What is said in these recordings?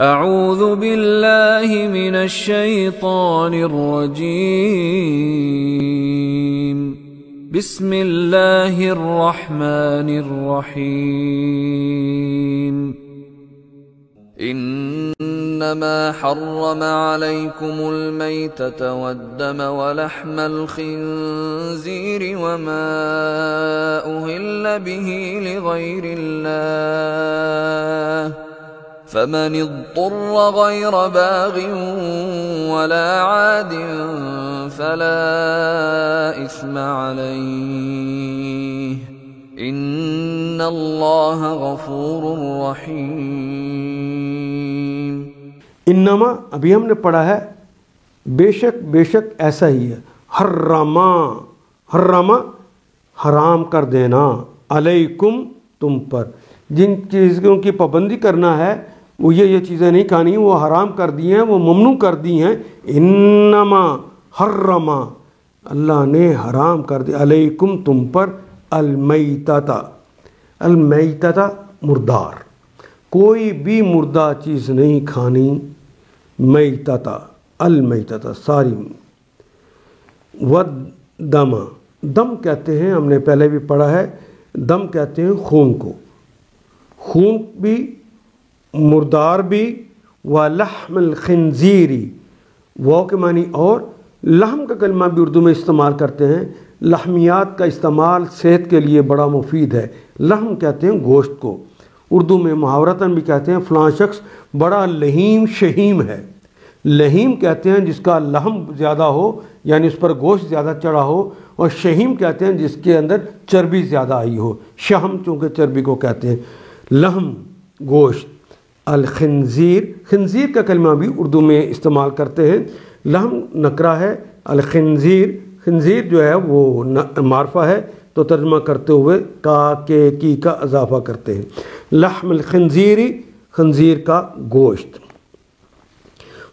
اعوذ باللہ من الشیطان الرجیم بسم اللہ الرحمن الرحیم انما حرم علیکم المیتۃ والدم ولحم الخنزیر وما اہل به لغیر اللہ فمن اضطر غیر باغ ولا عاد فلا اثم علیہ ان اللہ غفور رحیم۔ انما ابھی ہم نے پڑھا ہے بے شک ایسا ہی ہے، حرم حرام کر دینا، علیکم تم پر، جن چیزوں کی پابندی کرنا ہے وہ یہ چیزیں نہیں کھانی، وہ حرام کر دی ہیں، وہ ممنوع کر دی ہیں۔ انما حرم اللہ نے حرام کر دی علیکم تم پر المیتۃ مردار، کوئی بھی مردہ چیز نہیں کھانی، میتۃ المیتۃ ساری، ودم دم کہتے ہیں، ہم نے پہلے بھی پڑھا ہے، دم کہتے ہیں خون کو، خون بھی مردار بھی، ولحم الخنزیر وہ کے معنی، اور لحم کا کلمہ بھی اردو میں استعمال کرتے ہیں، لحمیات کا استعمال صحت کے لیے بڑا مفید ہے۔ لحم کہتے ہیں گوشت کو، اردو میں محاورتاً بھی کہتے ہیں فلاں شخص بڑا لحیم شہیم ہے۔ لحیم کہتے ہیں جس کا لحم زیادہ ہو، یعنی اس پر گوشت زیادہ چڑھا ہو، اور شہیم کہتے ہیں جس کے اندر چربی زیادہ آئی ہو، شہم چونکہ چربی کو کہتے ہیں، لحم گوشت۔ الخنزیر خنزیر کا کلمہ بھی اردو میں استعمال کرتے ہیں، لحم نکرہ ہے، الخنزیر خنزیر جو ہے وہ معرفہ ہے، تو ترجمہ کرتے ہوئے کا کے کی کا اضافہ کرتے ہیں، لحم الخنزیر خنزیر کا گوشت۔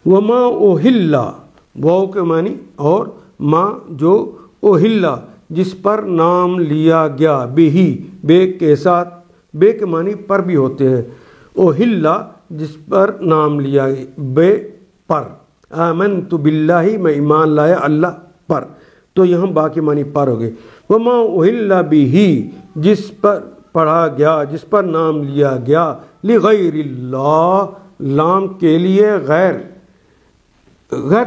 وما اوہل واو کے معنی، اور ما جو اوہل جس پر نام لیا گیا، بہی بے کے ساتھ، بے کے معنی پر بھی ہوتے ہیں، اوہل جس پر نام لیا بے پر، آمنت باللہ میں ایمان لایا اللہ پر، تو یہاں باقی معنی پر ہو گئے۔ وما اوہل بہی جس پر پڑھا گیا، جس پر نام لیا گیا، لغیر اللہ لام کے لیے، غیر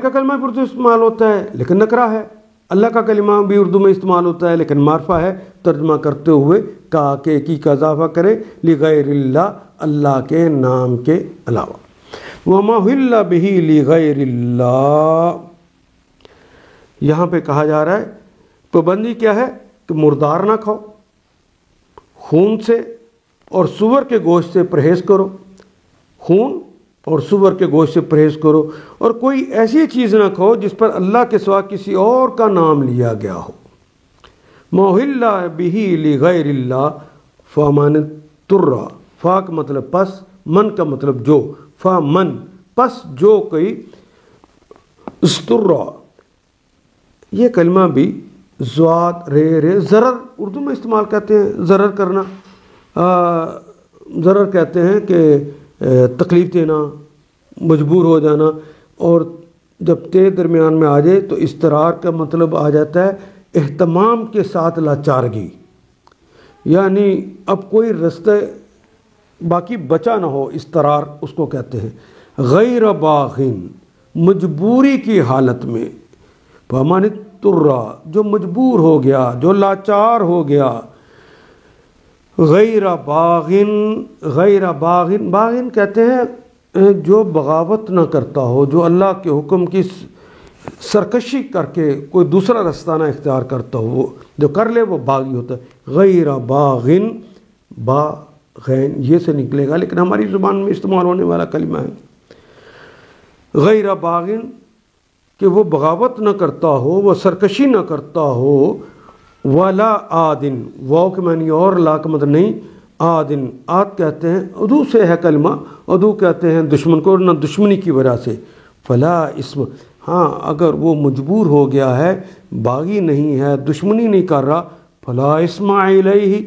کا کلمہ بھی اردو استعمال ہوتا ہے لیکن نکرہ ہے، اللہ کا کلمہ بھی اردو میں استعمال ہوتا ہے لیکن معرفہ ہے، ترجمہ کرتے ہوئے کا کے کی کا اضافہ کرے، لغیر اللہ اللہ کے نام کے علاوہ۔ وما اہل بہ لغیر اللہ، یہاں پہ کہا جا رہا ہے پابندی کیا ہے کہ مردار نہ کھاؤ، خون سے اور سور کے گوشت سے پرہیز کرو، خون اور سور کے گوشت سے پرہیز کرو، اور کوئی ایسی چیز نہ کھاؤ جس پر اللہ کے سوا کسی اور کا نام لیا گیا ہو۔ موہل بہ لغیر اللہ فمن اضطر، فا کا مطلب پس، من کا مطلب جو، فمن پس جو کوئی، اضطر یہ کلمہ بھی زواد رے ضرر اردو میں استعمال کرتے ہیں، ضرر کرنا، ضرر کہتے ہیں کہ تکلیف دینا، مجبور ہو جانا، اور جب تے درمیان میں آ جائے تو اضطرار کا مطلب آ جاتا ہے اہتمام کے ساتھ لاچارگی، یعنی اب کوئی رستہ باقی بچا نہ ہو، اضطرار اس کو کہتے ہیں۔ غیر باغن مجبوری کی حالت میں، فمن اضطر جو مجبور ہو گیا، جو لاچار ہو گیا، غیر باغن باغن کہتے ہیں جو بغاوت نہ کرتا ہو، جو اللہ کے حکم کی سرکشی کر کے کوئی دوسرا رستہ نہ اختیار کرتا ہو، وہ جو کر لے وہ باغی ہوتا ہے۔ غیر باغن باغین یہ سے نکلے گا لیکن ہماری زبان میں استعمال ہونے والا کلمہ ہے غیر باغن، کہ وہ بغاوت نہ کرتا ہو، وہ سرکشی نہ کرتا ہو، ولا عادن واو کے معنی اور لا کا مطلب نہیں، عادن عاد کہتے ہیں عدو سے ہے کلمہ، عدو کہتے ہیں دشمن کو، نہ دشمنی کی وجہ سے، فلا اسم ہاں اگر وہ مجبور ہو گیا ہے، باغی نہیں ہے، دشمنی نہیں کر رہا، فلا اسم علیہ،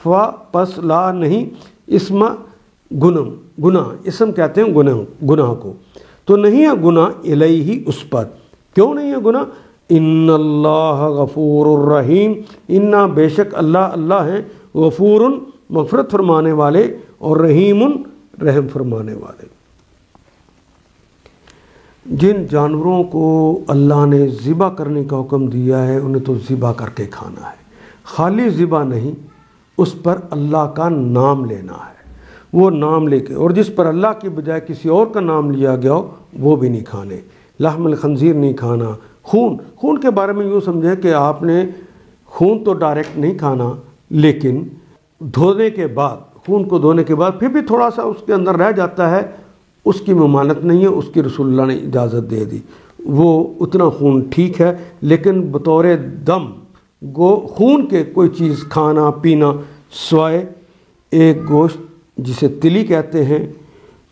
فا پس لا نہیں، اسم گنم گناہ، اسم کہتے ہیں گناہ کو، تو نہیں ہے گناہ الیہ اس پر. کیوں نہیں ہے گناہ؟ ان اللہ غفور الرحیم، انا بے شک اللہ ہیں غفور مغفرت فرمانے والے اور رحیم رحم فرمانے والے. جن جانوروں کو اللہ نے ذبح کرنے کا حکم دیا ہے انہیں تو ذبح کر کے کھانا ہے، خالی ذبح نہیں، اس پر اللہ کا نام لینا ہے، وہ نام لے کے، اور جس پر اللہ کی بجائے کسی اور کا نام لیا گیا ہو وہ بھی نہیں کھانے. لحم الخنزیر نہیں کھانا. خون کے بارے میں یوں سمجھیں کہ آپ نے خون تو ڈائریکٹ نہیں کھانا، لیکن دھونے کے بعد، خون کو دھونے کے بعد پھر بھی تھوڑا سا اس کے اندر رہ جاتا ہے، اس کی ممانعت نہیں ہے، اس کی رسول اللہ نے اجازت دے دی، وہ اتنا خون ٹھیک ہے. لیکن بطور دم خون کے کوئی چیز کھانا پینا سوائے ایک گوشت جسے تلی کہتے ہیں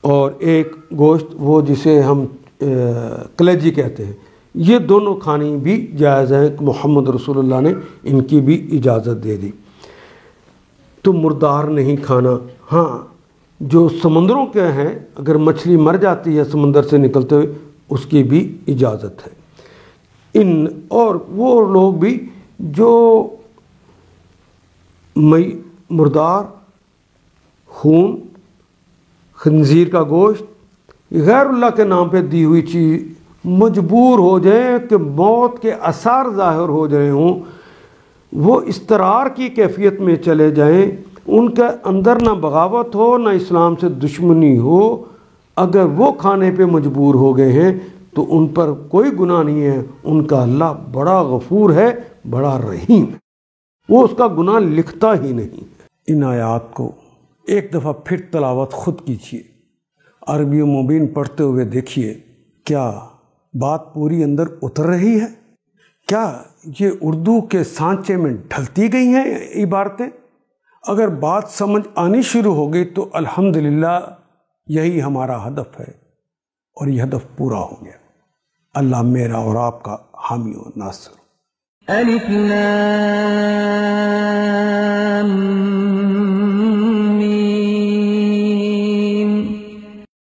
اور ایک گوشت وہ جسے ہم کلیجی کہتے ہیں، یہ دونوں کھانی بھی جائز ہیں. محمد رسول اللہ نے ان کی بھی اجازت دے دی. تو مردار نہیں کھانا. ہاں جو سمندروں کے ہیں، اگر مچھلی مر جاتی ہے سمندر سے نکلتے ہوئے اس کی بھی اجازت ہے. اور وہ لوگ بھی جو مردار، خون، خنزیر کا گوشت، غیر اللہ کے نام پہ دی ہوئی چیز مجبور ہو جائیں کہ موت کے آثار ظاہر ہو جائے ہوں، وہ استرار کی کیفیت میں چلے جائیں، ان کے اندر نہ بغاوت ہو نہ اسلام سے دشمنی ہو، اگر وہ کھانے پہ مجبور ہو گئے ہیں تو ان پر کوئی گناہ نہیں ہے. ان کا اللہ بڑا غفور ہے، بڑا رحیم ہے، وہ اس کا گناہ لکھتا ہی نہیں. ان آیات کو ایک دفعہ پھر تلاوت خود کیجیے، عربی مبین پڑھتے ہوئے دیکھیے کیا بات پوری اندر اتر رہی ہے، کیا یہ اردو کے سانچے میں ڈھلتی گئی ہیں عبارتیں. اگر بات سمجھ آنی شروع ہو گئی تو الحمدللہ یہی ہمارا ہدف ہے اور یہ ہدف پورا ہو گیا. اللہ میرا اور آپ کا حامی و ناصر. الف لام